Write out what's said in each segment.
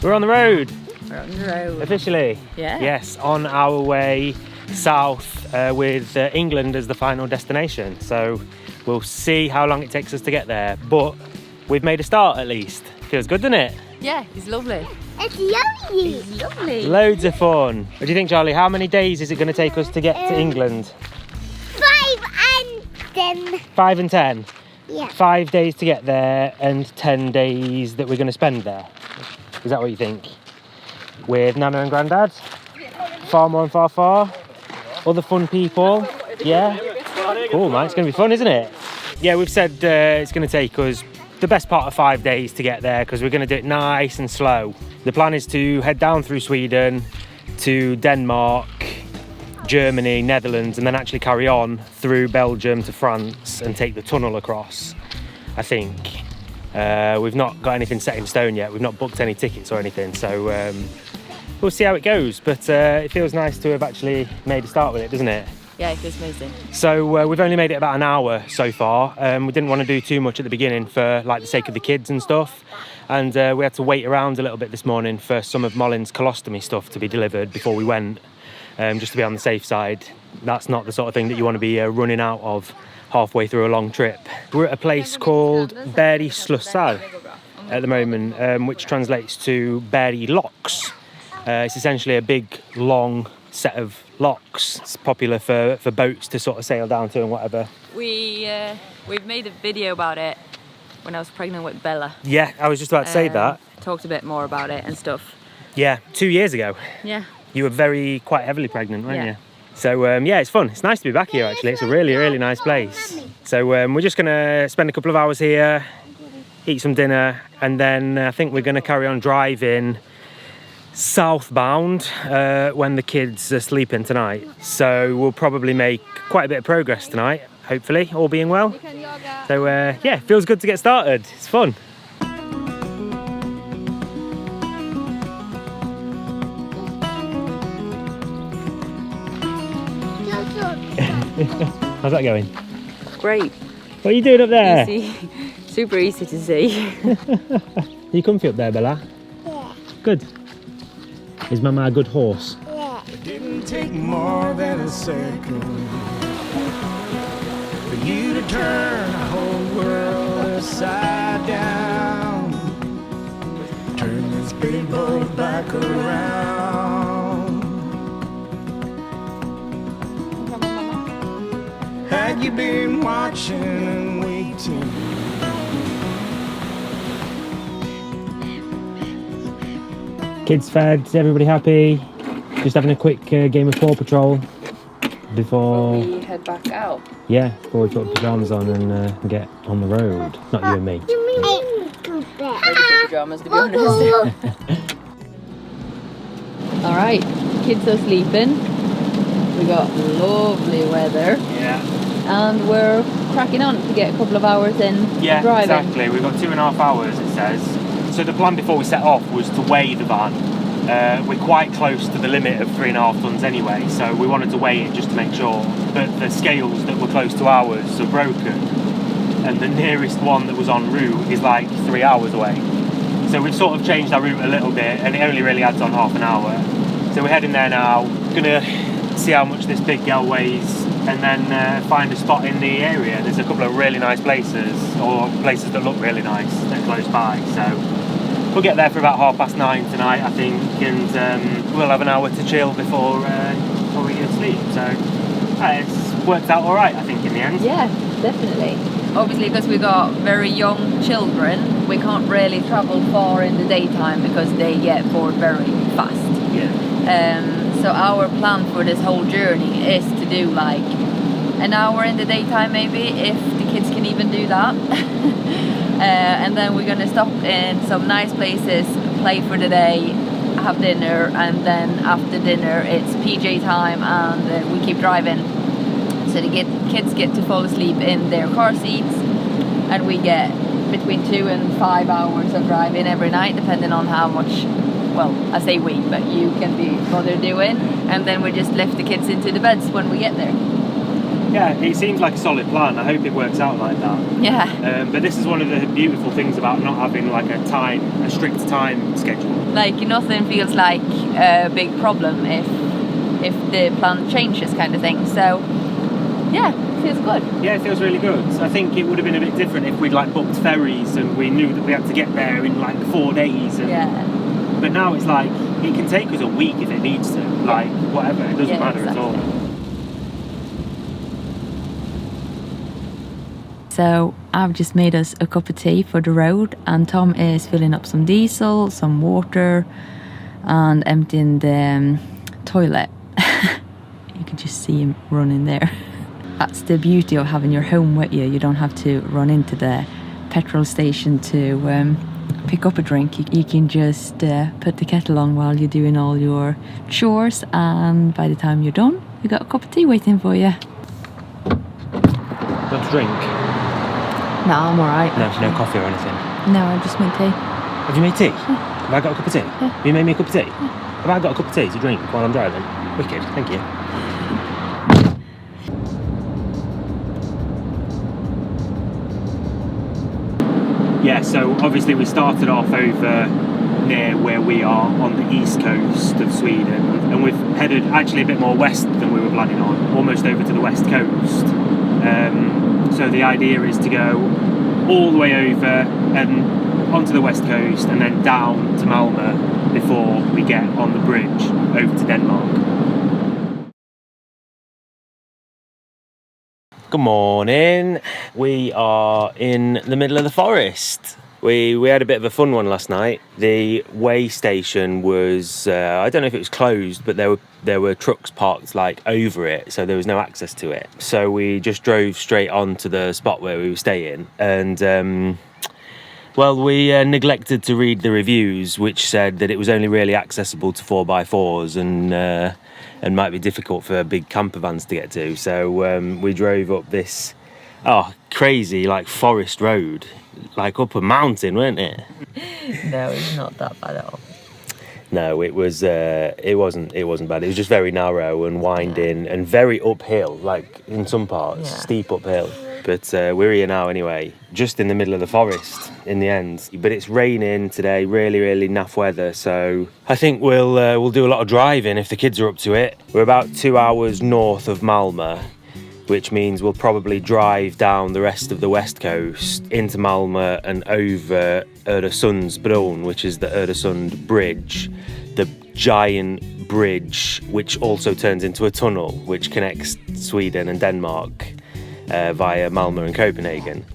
We're on the road. We're on the road. Officially. Yeah. Yes, on our way south with England as the final destination. So we'll see how long it takes us to get there. But we've made a start at least. Feels good, doesn't it? Yeah, it's lovely. It's lovely. It's lovely. Loads of fun. What do you think, Charlie? How many days is it going to take us to get to England? 5 and 10. 5 and 10? Yeah. 5 days to get there and 10 days that we're going to spend there. Is that what you think? With Nana and Grandad? Farmer and Far, other fun people. Yeah? Cool, man. It's going to be fun, isn't it? Yeah, we've said it's going to take us the best part of 5 days to get there because we're going to do it nice and slow. The plan is to head down through Sweden to Denmark, Germany, Netherlands, and then actually carry on through Belgium to France and take the tunnel across, I think. We've not got anything set in stone yet. We've not booked any tickets or anything, so we'll see how it goes. But it feels nice to have actually made a start with it, doesn't it? Yeah, it feels amazing. So we've only made it about an hour so far. We didn't want to do too much at the beginning for like the sake of the kids and stuff. And we had to wait around a little bit this morning for some of Molin's colostomy stuff to be delivered before we went, just to be on the safe side. That's not the sort of thing that you want to be running out of halfway through a long trip. We're at a place called Ferry at the moment, which translates to Berry Locks. It's essentially a big, long set of locks. It's popular for boats to sort of sail down to and whatever. We've made a video about it when I was pregnant with Bella. Yeah, I was just about to say that. Talked a bit more about it and stuff. Yeah, 2 years ago. Yeah. You were quite heavily pregnant, weren't Yeah. you? So yeah, it's fun. It's nice to be back here actually. It's a really, really nice place. So we're just gonna spend a couple of hours here, eat some dinner, and then I think we're gonna carry on driving southbound when the kids are sleeping tonight. So we'll probably make quite a bit of progress tonight, hopefully, all being well. So yeah, it feels good to get started. It's fun. How's that going? Great. What are you doing up there? Easy. Super easy to see. You comfy up there, Bella? Yeah. Good. Is Mama a good horse? Yeah. It didn't take more than a second for you to turn the whole world upside down. Turn this big boat back around. Had you been watching and waiting? Kids fed, everybody happy? Just having a quick game of Paw Patrol before we head back out. Yeah, before we put pyjamas on and get on the road. Not you and me. You mean to bed? Ready for pajamas, to be honest. All right, kids are sleeping. We got lovely weather. Yeah. And we're cracking on to get a couple of hours in Yeah, driving. exactly. We've got 2.5 hours, it says. So the plan before we set off was to weigh the van. We're quite close to the limit of 3.5 tons anyway, so we wanted to weigh it just to make sure. But the scales that were close to ours are broken, and the nearest one that was en route is like 3 hours away. So we've sort of changed our route a little bit, and it only really adds on half an hour. So we're heading there now, gonna see how much this big girl weighs, and then find a spot in the area. There's a couple of really nice places, or places that look really nice, that are close by. So we'll get there for about 9:30 tonight, I think, and we'll have an hour to chill before we go to sleep. So it's worked out all right, I think, in the end. Yeah, definitely. Obviously, because we got very young children, we can't really travel far in the daytime because they get bored very fast. Yeah. So our plan for this whole journey is to do like an hour in the daytime, maybe, if the kids can even do that. And then we're gonna stop in some nice places, play for the day, have dinner, and then after dinner it's PJ time, and we keep driving. So the kids get to fall asleep in their car seats, and we get between 2 and 5 hours of driving every night, depending on how much, well, I say we, but you can be bothered doing. And then we just lift the kids into the beds when we get there. Yeah, it seems like a solid plan. I hope it works out like that. Yeah. But this is one of the beautiful things about not having like a strict time schedule. Like nothing feels like a big problem if the plan changes, kind of thing. So yeah, it feels good. Yeah, it feels really good. I think it would have been a bit different if we'd like booked ferries and we knew that we had to get there in like 4 days. And, Yeah. But now it's like it can take us a week if it needs to. Like whatever, it doesn't matter at all. So I've just made us a cup of tea for the road, and Tom is filling up some diesel, some water, and emptying the toilet. You can just see him running there. That's the beauty of having your home with you. You don't have to run into the petrol station to pick up a drink. You can just put the kettle on while you're doing all your chores, and by the time you're done, you got a cup of tea waiting for you. Want to drink? No, I'm alright. No coffee or anything. No, I just made tea. Have you made tea? Have I got a cup of tea? Have you made me a cup of tea? Have I got a cup of tea to drink while I'm driving? Wicked, thank you. Yeah, so obviously we started off over near where we are on the east coast of Sweden, and we've headed actually a bit more west than we were planning on, almost over to the west coast. So the idea is to go all the way over and onto the west coast and then down to Malmö before we get on the bridge over to Denmark. Good morning. We are in the middle of the forest. We had a bit of a fun one last night. The way station was, I don't know if it was closed, but there were trucks parked like over it, so there was no access to it. So we just drove straight on to the spot where we were staying, and we neglected to read the reviews, which said that it was only really accessible to 4x4s and might be difficult for big campervans to get to. So we drove up this crazy like forest road, like up a mountain, weren't it? No, it's not that bad at all. No, it was. It wasn't bad. It was just very narrow and winding and very uphill, like in some parts, steep uphill. But we're here now anyway, just in the middle of the forest in the end. But it's raining today, really, really naff weather. So I think we'll do a lot of driving if the kids are up to it. We're about 2 hours north of Malmö, which means we'll probably drive down the rest of the west coast into Malmö and over Öresundsbron, which is the Öresund bridge, the giant bridge which also turns into a tunnel which connects Sweden and Denmark via Malmö and Copenhagen.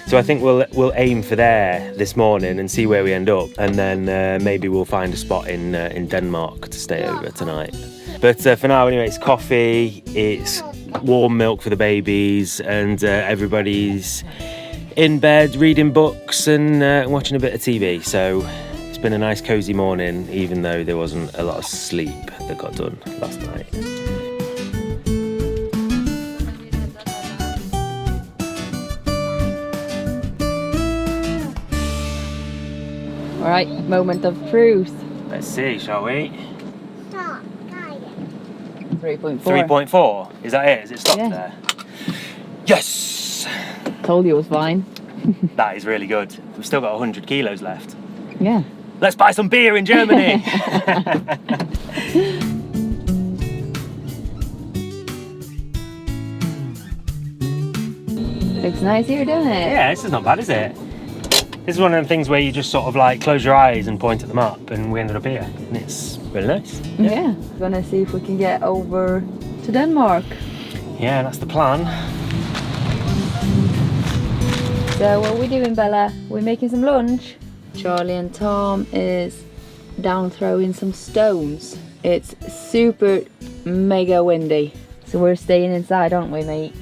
So I think we'll aim for there this morning and see where we end up, and then maybe we'll find a spot in Denmark to stay over tonight. But for now anyway, it's coffee, it's warm milk for the babies, and everybody's in bed reading books and watching a bit of TV. So it's been a nice cozy morning, even though there wasn't a lot of sleep that got done last night. All right, moment of truth. Let's see, shall we? Stop, got it. 3.4. 3.4, is that it? Is it stopped Yeah. there? Yes! Told you it was fine. That is really good. We've still got 100 kilos left. Yeah. Let's buy some beer in Germany! Looks nice here, doesn't it? Yeah, this is not bad, is it? This is one of them things where you just sort of like close your eyes and point at the map, and we ended up here, and it's really nice. Yeah. Gonna see if we can get over to Denmark. Yeah, that's the plan. So what are we doing, Bella? We're making some lunch. Charlie and Tom is down throwing some stones. It's super mega windy. So we're staying inside, aren't we, mate?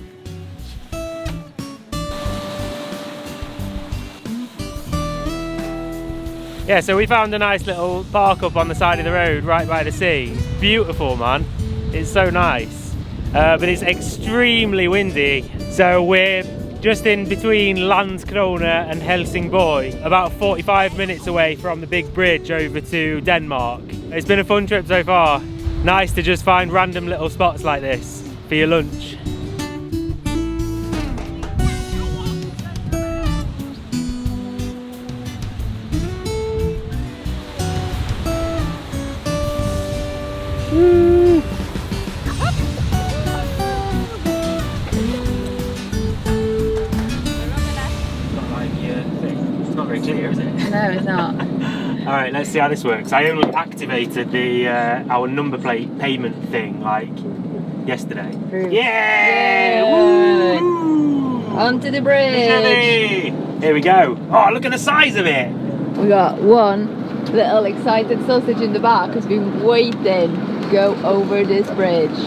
Yeah, so we found a nice little park up on the side of the road right by the sea. It's beautiful, man. It's so nice. But it's extremely windy. So we're just in between Landskrona and Helsingborg, about 45 minutes away from the big bridge over to Denmark. It's been a fun trip so far. Nice to just find random little spots like this for your lunch. it's not. All right, let's see how this works. I only activated the our number plate payment thing like yesterday. Yeah! Woo! Onto the bridge. Jenny! Here we go. Oh, look at the size of it. We got one little excited sausage in the back who's been waiting to go over this bridge.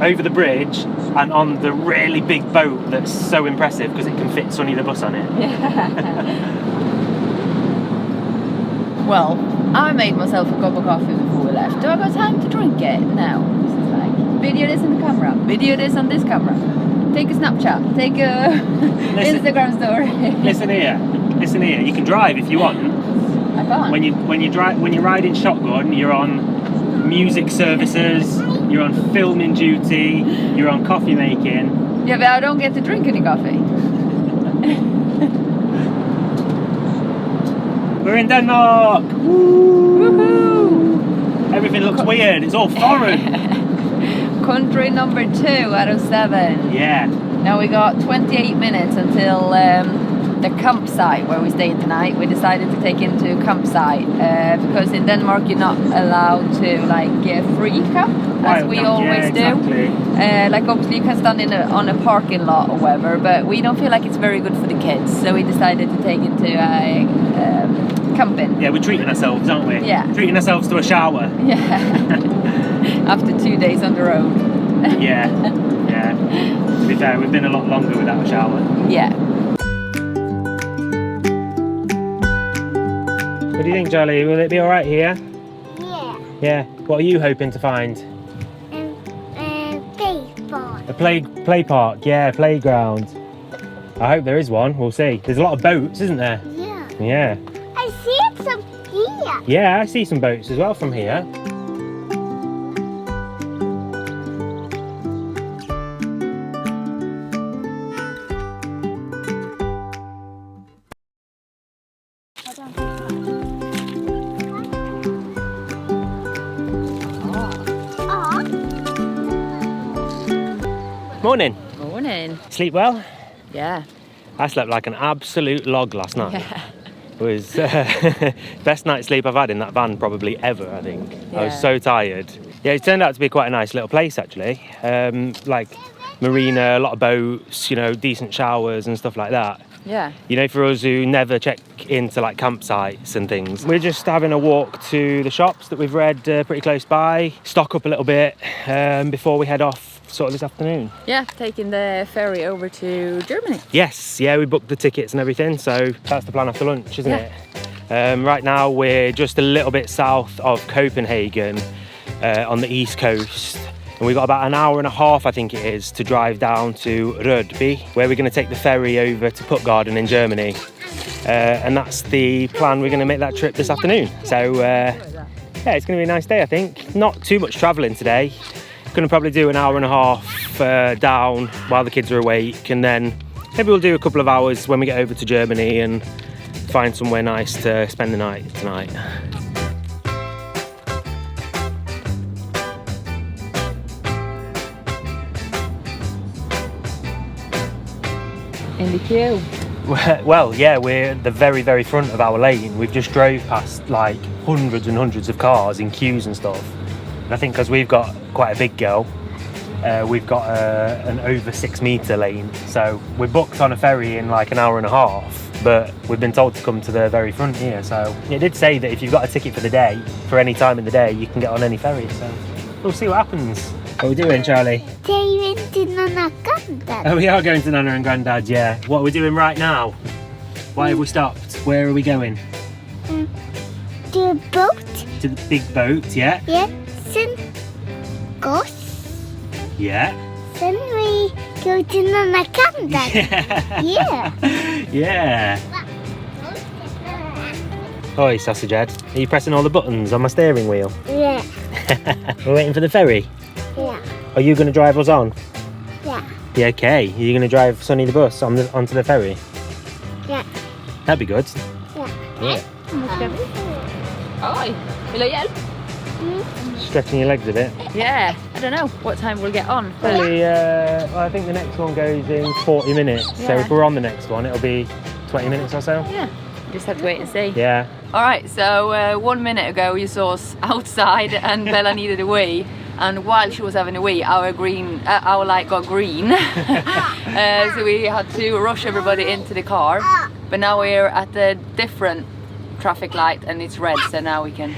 Over the bridge and on the really big boat that's so impressive because it can fit Sonny the bus on it. Yeah. Well, I made myself a cup of coffee before we left. Do I got time to drink it? No. This is like, video this in the camera, video this on this camera. Take a Snapchat, take a Instagram story. Listen here, you can drive if you want. I can't. When you're riding shotgun, you're on music services, you're on filming duty, you're on coffee making. Yeah, but I don't get to drink any coffee. We're in Denmark! Woohoo! Everything looks weird, it's all foreign. Country number 2 out of 7. Yeah. Now we got 28 minutes until the campsite where we stayed tonight. We decided to take into campsite because in Denmark you're not allowed to like free camp as we always do. Exactly. Like obviously you can stand on a parking lot or whatever, but we don't feel like it's very good for the kids, so we decided to take into camping. Yeah, we're treating ourselves, aren't we? Yeah. Treating ourselves to a shower. Yeah. After 2 days on the road. Yeah. To be fair, we've been a lot longer without a shower. Yeah. What do you think, Charlie? Will it be all right here? Yeah. Yeah. What are you hoping to find? Baseball. A play park. Yeah, playground. I hope there is one. We'll see. There's a lot of boats, isn't there? Yeah. Yeah. I see some here. Yeah, I see some boats as well from here. Morning. Morning. Sleep well? Yeah. I slept like an absolute log last night. Yeah. It was best night's sleep I've had in that van probably ever, I think. I was Yeah. so tired. Yeah, it turned out to be quite a nice little place actually. Like marina, a lot of boats, you know, decent showers and stuff like that. Yeah. You know, for us who never check into like campsites and things, we're just having a walk to the shops that we've read pretty close by, stock up a little bit before we head off sort of this afternoon. Yeah, taking the ferry over to Germany. Yes, yeah, we booked the tickets and everything, so that's the plan after lunch, isn't it? Right now we're just a little bit south of Copenhagen on the east coast. And we've got about an hour and a half, I think it is, to drive down to Rødby, where we're going to take the ferry over to Puttgarden in Germany. And that's the plan. We're going to make that trip this afternoon. So, yeah, it's going to be a nice day, I think. Not too much travelling today. Going to probably do an hour and a half down while the kids are awake. And then maybe we'll do a couple of hours when we get over to Germany and find somewhere nice to spend the night tonight. In the queue. Well, yeah, we're at the very, very front of our lane. We've just drove past like hundreds and hundreds of cars in queues and stuff. And I think because we've got quite a big girl, we've got an over 6 metre lane. So we're booked on a ferry in like an hour and a half, but we've been told to come to the very front here. So it did say that if you've got a ticket for the day, for any time in the day, you can get on any ferry. So we'll see what happens. What are we doing, Charlie? They went to Nana Granddad. Oh, we are going to Nana and Grandad, yeah. What are we doing right now? Why have we stopped? Where are we going? The boat. To the big boat, yeah? Yeah. Then goes. Yeah. Then we go to Nana Granddad. Yeah. Yeah. Yeah. Oi, sausage head. Are you pressing all the buttons on my steering wheel? Yeah. We're waiting for the ferry. Yeah. Are you going to drive us on? Yeah. Yeah, okay. Are you going to drive Sonny the bus onto the ferry? Yeah. That'd be good. Yeah. Yeah. Oi, vill du hjälp? Stretching your legs a bit. Yeah, I don't know what time we'll get on. Probably, well, I think the next one goes in 40 minutes. So Yeah. if we're on the next one, it'll be 20 minutes or so. Yeah, just have to wait and see. Yeah. All right, so 1 minute ago you saw us outside and Bella needed a wee, and while she was having a wee, our light got green. So we had to rush everybody into the car, but now we're at a different traffic light and it's red, so now we can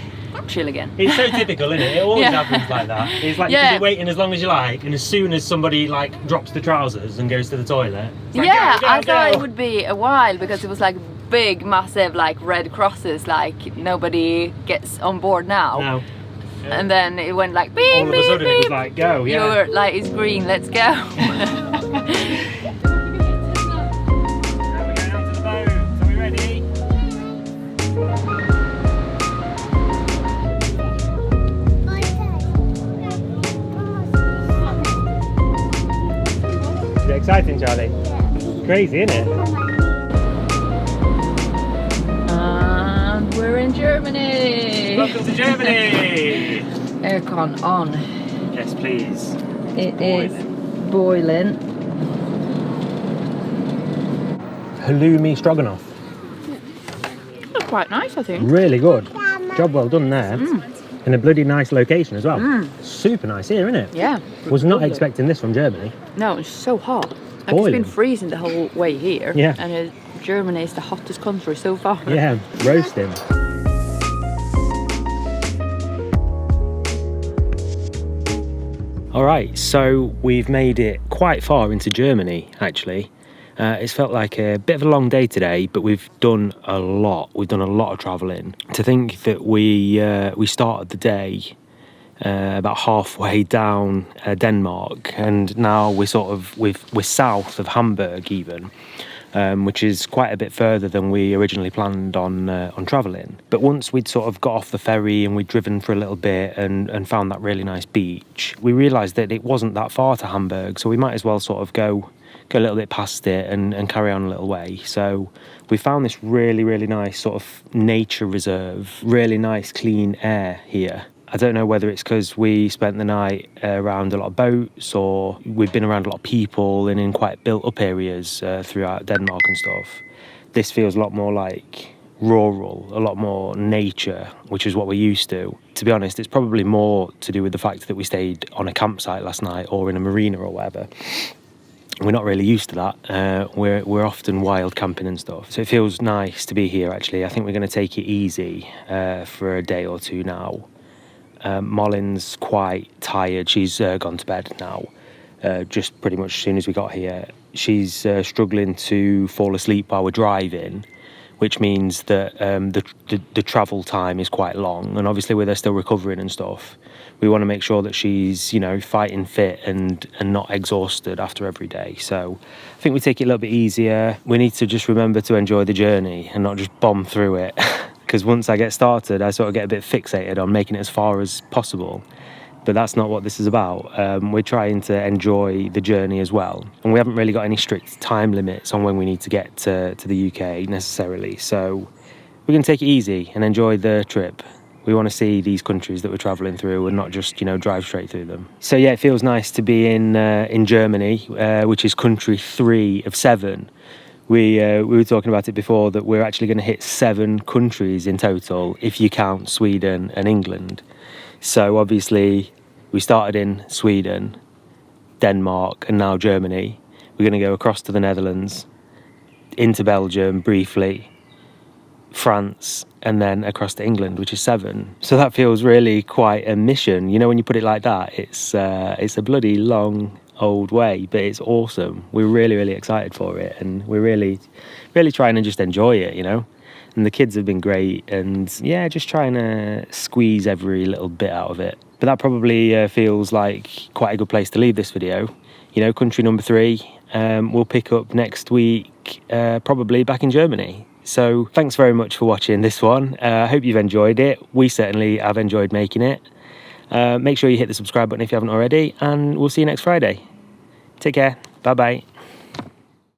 chill again. It's so typical, isn't it? It always happens like that. It's like you can be waiting as long as you like, and as soon as somebody like drops the trousers and goes to the toilet, it's like, yeah, go, I thought go. it would be a while because it was like big, massive, like red crosses, like nobody gets on board now. No. And then it went like beep, All of a beep, sudden beep. it was like, go, yeah. Your light is green, let's go. Now we're going onto the boat. Are we ready? Is it exciting, Charlie? Crazy, isn't it? And we're in Germany. Welcome to Germany! Aircon on. Yes, please. It is boiling. Halloumi stroganoff. That's quite nice, I think. Really good. Job well done there. In a bloody nice location as well. Super nice here, isn't it? Yeah. Was not lovely. expecting this from Germany. No, it's so hot. Like, Boiling. it's been freezing the whole way here. Yeah. And Germany is the hottest country so far. Yeah, roasting. Alright, so we've made it quite far into Germany actually. It's felt like a bit of a long day today, but we've done a lot. We've done a lot of travelling. To think that we started the day about halfway down Denmark, and now we're south of Hamburg even, which is quite a bit further than we originally planned on travelling. But once we'd sort of got off the ferry and we'd driven for a little bit and found that really nice beach, we realised that it wasn't that far to Hamburg, so we might as well sort of go a little bit past it and carry on a little way. So we found this really, really nice sort of nature reserve, really nice clean air here. I don't know whether it's because we spent the night around a lot of boats, or we've been around a lot of people and in quite built up areas throughout Denmark and stuff. This feels a lot more like rural, a lot more nature, which is what we're used to. To be honest, it's probably more to do with the fact that we stayed on a campsite last night or in a marina or whatever. We're not really used to that. We're often wild camping and stuff. So it feels nice to be here actually. I think we're going to take it easy for a day or two now. Malin's quite tired. She's gone to bed now, just pretty much as soon as we got here. She's struggling to fall asleep while we're driving, which means that the travel time is quite long. And obviously with her still recovering and stuff, we want to make sure that she's, you know, fighting fit and not exhausted after every day. So I think we take it a little bit easier. We need to just remember to enjoy the journey and not just bomb through it. Because once I get started, I sort of get a bit fixated on making it as far as possible. But that's not what this is about. We're trying to enjoy the journey as well. And we haven't really got any strict time limits on when we need to get to the UK necessarily. So we're going to take it easy and enjoy the trip. We want to see these countries that we're travelling through and not just, you know, drive straight through them. So yeah, it feels nice to be in Germany, which is country 3 of 7. We were talking about it before that we're actually going to hit 7 countries in total if you count Sweden and England. So obviously we started in Sweden, Denmark and now Germany. We're going to go across to the Netherlands, into Belgium briefly, France and then across to England, which is 7. So that feels really quite a mission. You know, when you put it like that, it's a bloody long old way, but it's awesome. We're really, really excited for it, and we're really, really trying to just enjoy it, you know. And the kids have been great, and yeah, just trying to squeeze every little bit out of it. But that probably feels like quite a good place to leave this video. You know, country number 3. We'll pick up next week, probably back in Germany. So thanks very much for watching this one. I hope you've enjoyed it. We certainly have enjoyed making it. Make sure you hit the subscribe button if you haven't already, and we'll see you next Friday. Take care. Bye bye.